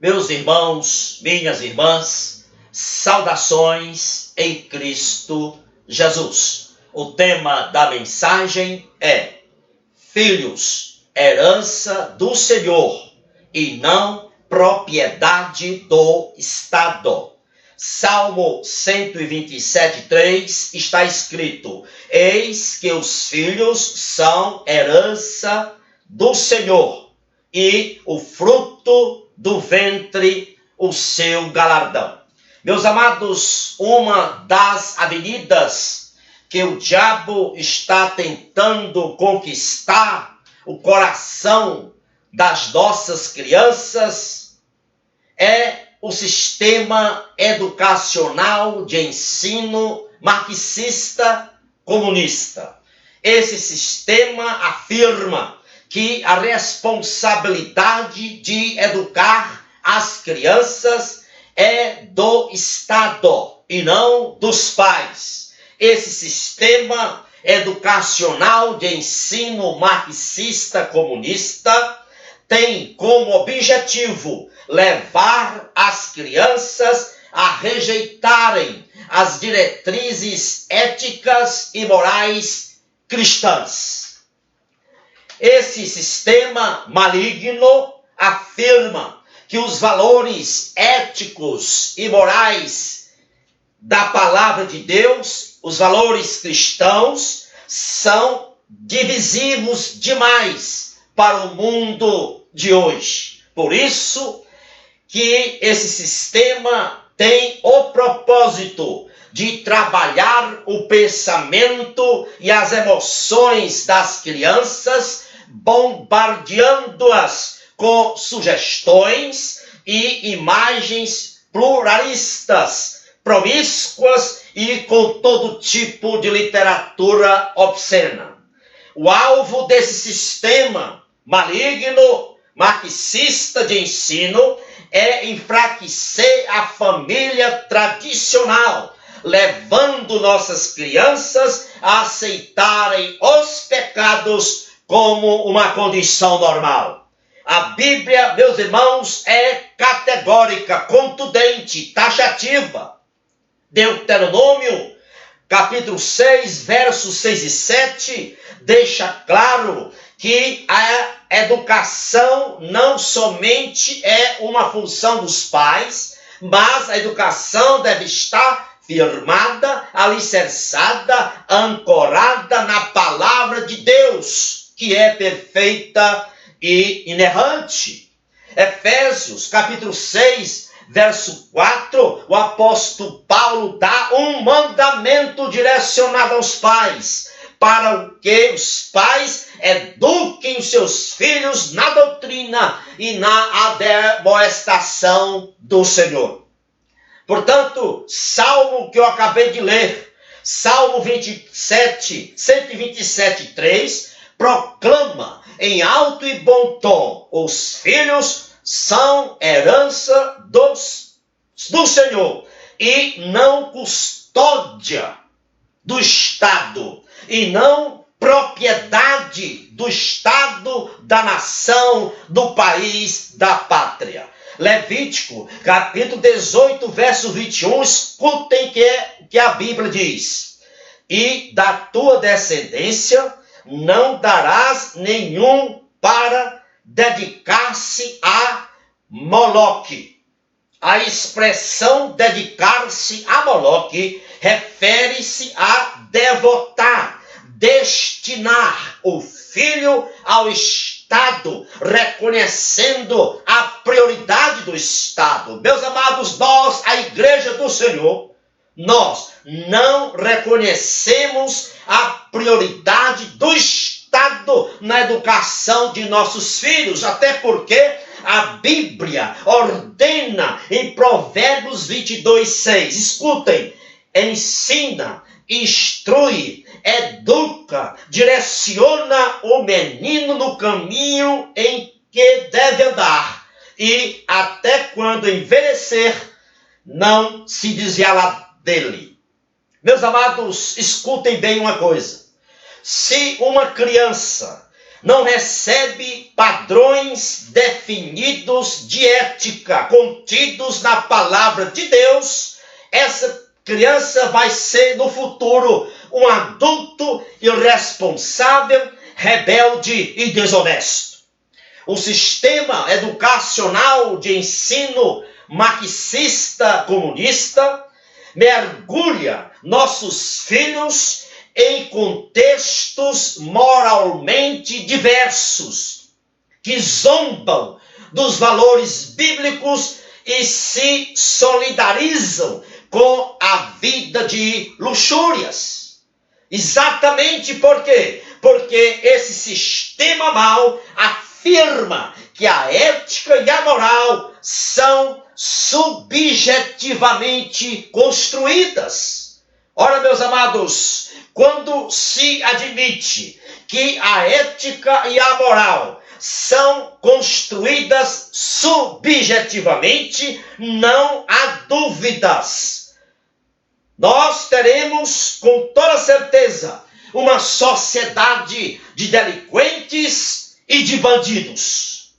Meus irmãos, minhas irmãs, saudações em Cristo Jesus. O tema da mensagem é: filhos, herança do Senhor e não propriedade do Estado. Salmo 127:3 está escrito: eis que os filhos são herança do Senhor e o fruto do ventre o seu galardão. Meus amados, uma das avenidas que o diabo está tentando conquistar o coração das nossas crianças é o sistema educacional de ensino marxista comunista. Esse sistema afirma que a responsabilidade de educar as crianças é do Estado e não dos pais. Esse sistema educacional de ensino marxista comunista tem como objetivo levar as crianças a rejeitarem as diretrizes éticas e morais cristãs. Esse sistema maligno afirma que os valores éticos e morais da palavra de Deus, os valores cristãos, são divisivos demais para o mundo de hoje. Por isso que esse sistema tem o propósito de trabalhar o pensamento e as emoções das crianças, bombardeando-as com sugestões e imagens pluralistas, promíscuas e com todo tipo de literatura obscena. O alvo desse sistema maligno, marxista de ensino, é enfraquecer a família tradicional, levando nossas crianças a aceitarem os pecados como uma condição normal. A Bíblia, meus irmãos, é categórica, contundente, taxativa. Deuteronômio, capítulo 6, versos 6 e 7, deixa claro que a educação não somente é uma função dos pais, mas a educação deve estar firmada, alicerçada, ancorada na palavra de Deus, que é perfeita e inerrante. Efésios, capítulo 6, verso 4, o apóstolo Paulo dá um mandamento direcionado aos pais, para que os pais eduquem os seus filhos na doutrina e na admoestação do Senhor. Portanto, Salmo que eu acabei de ler, Salmo 127:3, proclama em alto e bom tom: os filhos são herança do Senhor e não custódia do Estado, e não propriedade do Estado, da nação, do país, da pátria. Levítico, capítulo 18, verso 21, escutem que a Bíblia diz: e da tua descendência não darás nenhum para dedicar-se a Moloque. A expressão dedicar-se a Moloque refere-se a devotar, destinar o filho ao Estado, reconhecendo a prioridade do Estado. Meus amados, nós, a Igreja do Senhor, nós não reconhecemos a prioridade do Estado na educação de nossos filhos, até porque a Bíblia ordena em Provérbios 22:6, escutem: ensina, instrui, educa, direciona o menino no caminho em que deve andar, e até quando envelhecer, não se desviará dele. Meus amados, escutem bem uma coisa: se uma criança não recebe padrões definidos de ética contidos na palavra de Deus, essa criança vai ser no futuro um adulto irresponsável, rebelde e desonesto. O sistema educacional de ensino marxista comunista mergulha nossos filhos em contextos moralmente diversos, que zombam dos valores bíblicos e se solidarizam com a vida de luxúrias. Exatamente por quê? Porque esse sistema mau afirma que a ética e a moral são subjetivamente construídas. Ora, meus amados, quando se admite que a ética e a moral são construídas subjetivamente, não há dúvidas. Nós teremos, com toda certeza, uma sociedade de delinquentes e de bandidos.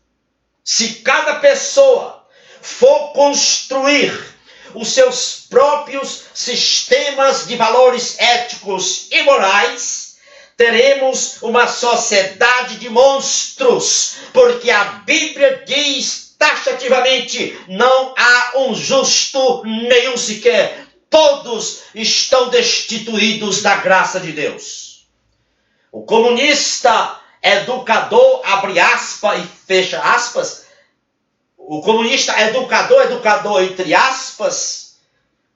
Se cada pessoa for construir os seus próprios sistemas de valores éticos e morais, teremos uma sociedade de monstros, porque a Bíblia diz taxativamente: não há um justo, nenhum sequer. Todos estão destituídos da graça de Deus. O comunista educador, abre aspas e fecha aspas, o comunista educador entre aspas,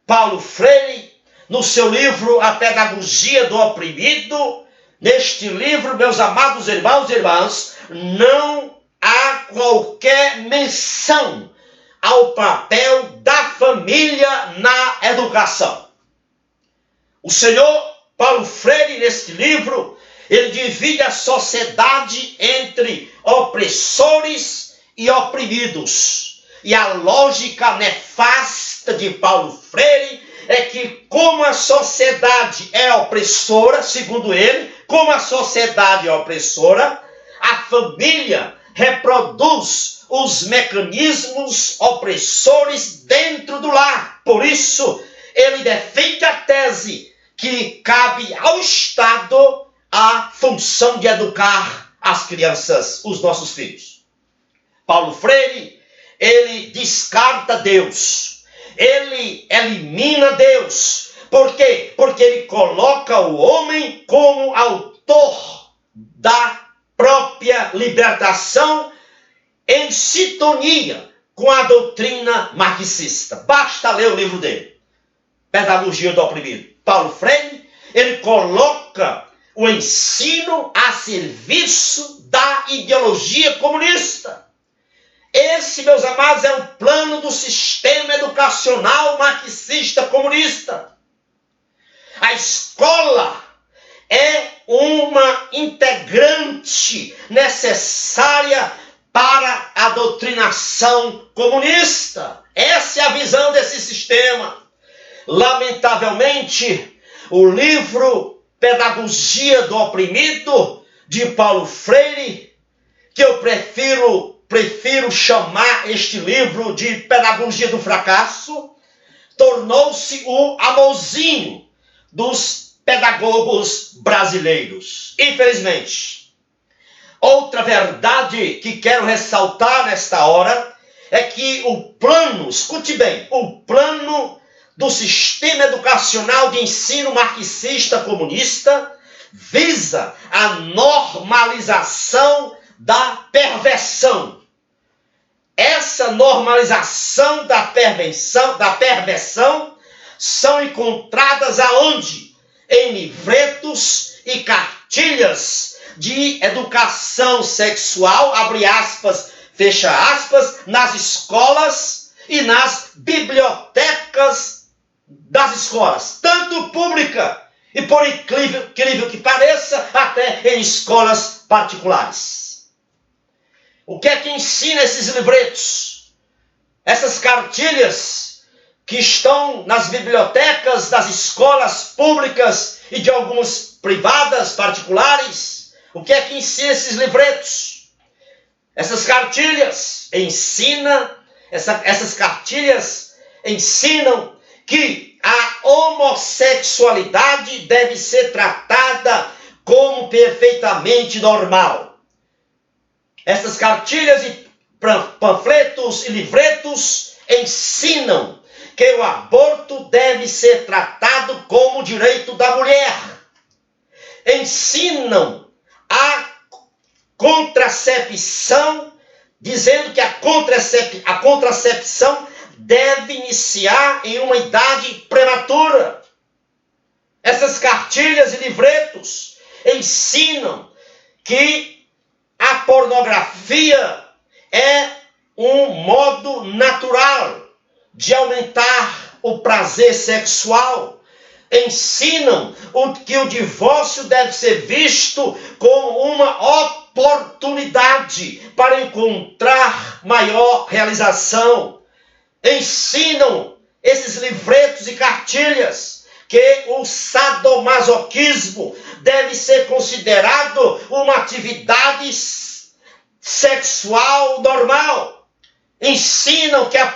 Paulo Freire, no seu livro A Pedagogia do Oprimido, neste livro, meus amados irmãos e irmãs, não há qualquer menção ao papel da família na educação. O senhor Paulo Freire, neste livro, ele divide a sociedade entre opressores e oprimidos. E a lógica nefasta de Paulo Freire é que, como a sociedade é opressora, segundo ele, como a sociedade é opressora, a família reproduz os mecanismos opressores dentro do lar. Por isso, ele defende a tese que cabe ao Estado a função de educar as crianças, os nossos filhos. Paulo Freire, ele descarta Deus, ele elimina Deus. Por quê? Porque ele coloca o homem como autor da própria libertação em sintonia com a doutrina marxista. Basta ler o livro dele, Pedagogia do Oprimido. Paulo Freire, ele coloca o ensino a serviço da ideologia comunista. Esse, meus amados, é um plano do sistema educacional marxista comunista. A escola é uma integrante necessária para a doutrinação comunista. Essa é a visão desse sistema. Lamentavelmente, o livro Pedagogia do Oprimido, de Paulo Freire, que eu prefiro chamar este livro de Pedagogia do Fracasso, tornou-se o amorzinho dos pedagogos brasileiros. Infelizmente. Outra verdade que quero ressaltar nesta hora é que o plano, escute bem, o plano do sistema educacional de ensino marxista comunista visa a normalização da perversão. Essa normalização da perversão são encontradas aonde? Em livretos e cartilhas de educação sexual, abre aspas, fecha aspas, nas escolas e nas bibliotecas das escolas, tanto pública e, por incrível que pareça, até em escolas particulares. O que é que ensina esses livretos? Essas cartilhas que estão nas bibliotecas das escolas públicas e de algumas privadas, particulares, O que é que ensina esses livretos? Essas cartilhas essas cartilhas ensinam que a homossexualidade deve ser tratada como perfeitamente normal. Essas cartilhas e panfletos e livretos ensinam que o aborto deve ser tratado como direito da mulher. Ensinam a contracepção, dizendo que a contracepção deve iniciar em uma idade prematura. Essas cartilhas e livretos ensinam que a pornografia é um modo natural de aumentar o prazer sexual. Ensinam que o divórcio deve ser visto como uma oportunidade para encontrar maior realização. Ensinam esses livretos e cartilhas que o sadomasoquismo deve ser considerado uma atividade sexual normal. Ensinam que a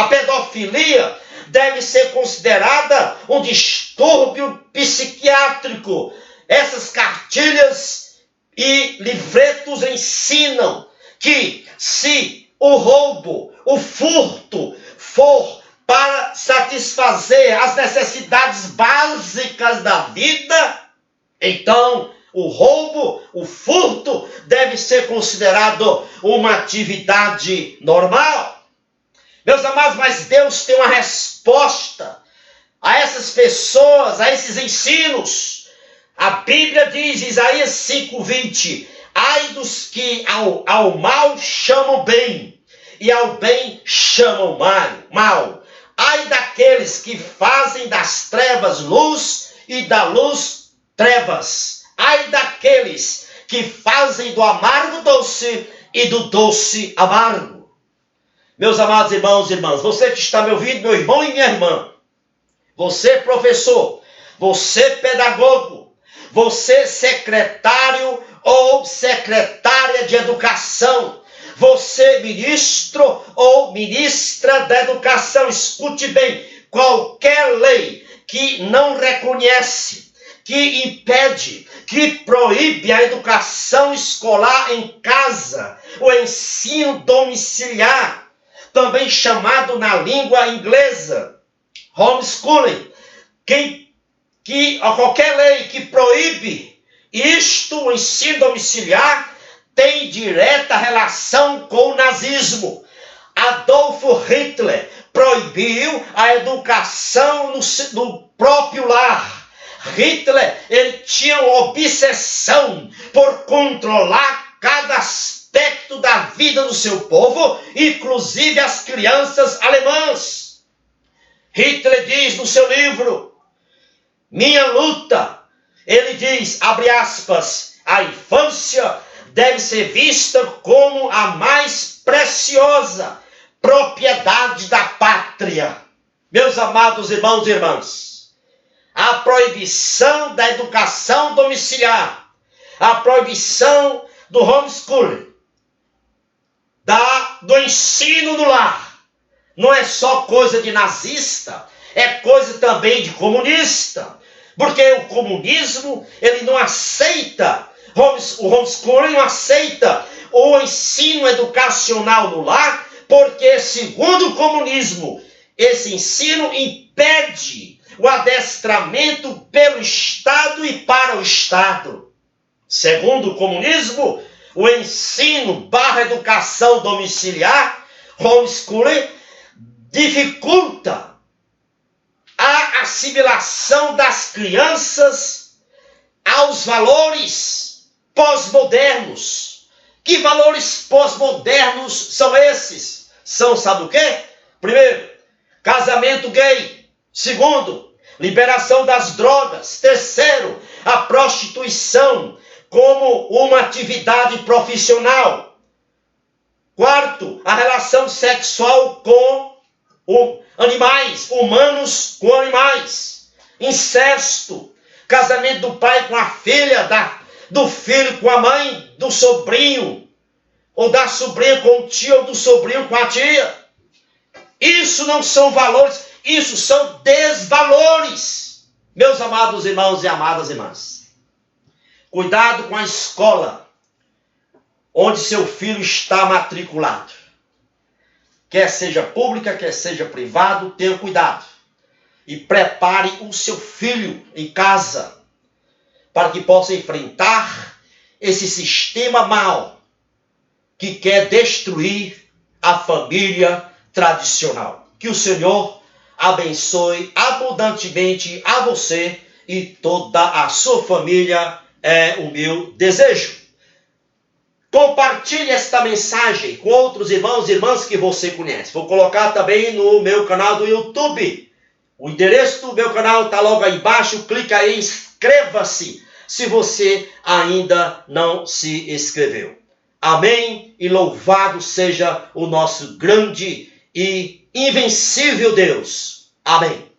pedofilia deve ser considerada um distúrbio psiquiátrico. Essas cartilhas e livretos ensinam que se o roubo, o furto for para satisfazer as necessidades básicas da vida, então o roubo, o furto deve ser considerado uma atividade normal. Meus amados, mas Deus tem uma resposta a essas pessoas, a esses ensinos. A Bíblia diz, Isaías 5:20, ai dos que ao mal chamam bem, e ao bem chamam mal. Ai daqueles que fazem das trevas luz e da luz trevas. Ai daqueles que fazem do amargo doce e do doce amargo. Meus amados irmãos e irmãs, você que está me ouvindo, meu irmão e minha irmã, você professor, você pedagogo, você secretário ou secretária de educação, você ministro ou ministra da educação, escute bem, qualquer lei que não reconhece, que impede, que proíbe a educação escolar em casa, o ensino domiciliar, também chamado na língua inglesa homeschooling, qualquer lei que proíbe isto, o ensino domiciliar, tem direta relação com o nazismo. Adolf Hitler proibiu a educação no próprio lar. Hitler, ele tinha uma obsessão por controlar cada aspecto da vida do seu povo, inclusive as crianças alemãs. Hitler diz no seu livro, Minha Luta, ele diz, abre aspas, a infância deve ser vista como a mais preciosa propriedade da pátria. Meus amados irmãos e irmãs, a proibição da educação domiciliar, a proibição do homeschooling, do ensino no lar, não é só coisa de nazista, é coisa também de comunista, porque o comunismo, ele não aceita, o homeschooling não aceita o ensino educacional no lar, porque segundo o comunismo, esse ensino impede o adestramento pelo Estado e para o Estado. Segundo o comunismo, o ensino / educação domiciliar, homeschooling, dificulta a assimilação das crianças aos valores pós-modernos. Que valores pós-modernos são esses? São, sabe o quê? Primeiro, casamento gay. Segundo, liberação das drogas. Terceiro, a prostituição como uma atividade profissional. Quarto, a relação sexual com animais, humanos com animais. Incesto, casamento do pai com a filha do filho com a mãe, do sobrinho, ou da sobrinha com o tio, ou do sobrinho com a tia. Isso não são valores, isso são desvalores. Meus amados irmãos e amadas irmãs, cuidado com a escola onde seu filho está matriculado. Quer seja pública, quer seja privado, tenha cuidado. E prepare o seu filho em casa para que possa enfrentar esse sistema mau que quer destruir a família tradicional. Que o Senhor abençoe abundantemente a você e toda a sua família, é o meu desejo. Compartilhe esta mensagem com outros irmãos e irmãs que você conhece. Vou colocar também no meu canal do YouTube. O endereço do meu canal está logo aí embaixo. Clica aí, inscreva-se se você ainda não se inscreveu. Amém? E louvado seja o nosso grande e invencível Deus. Amém.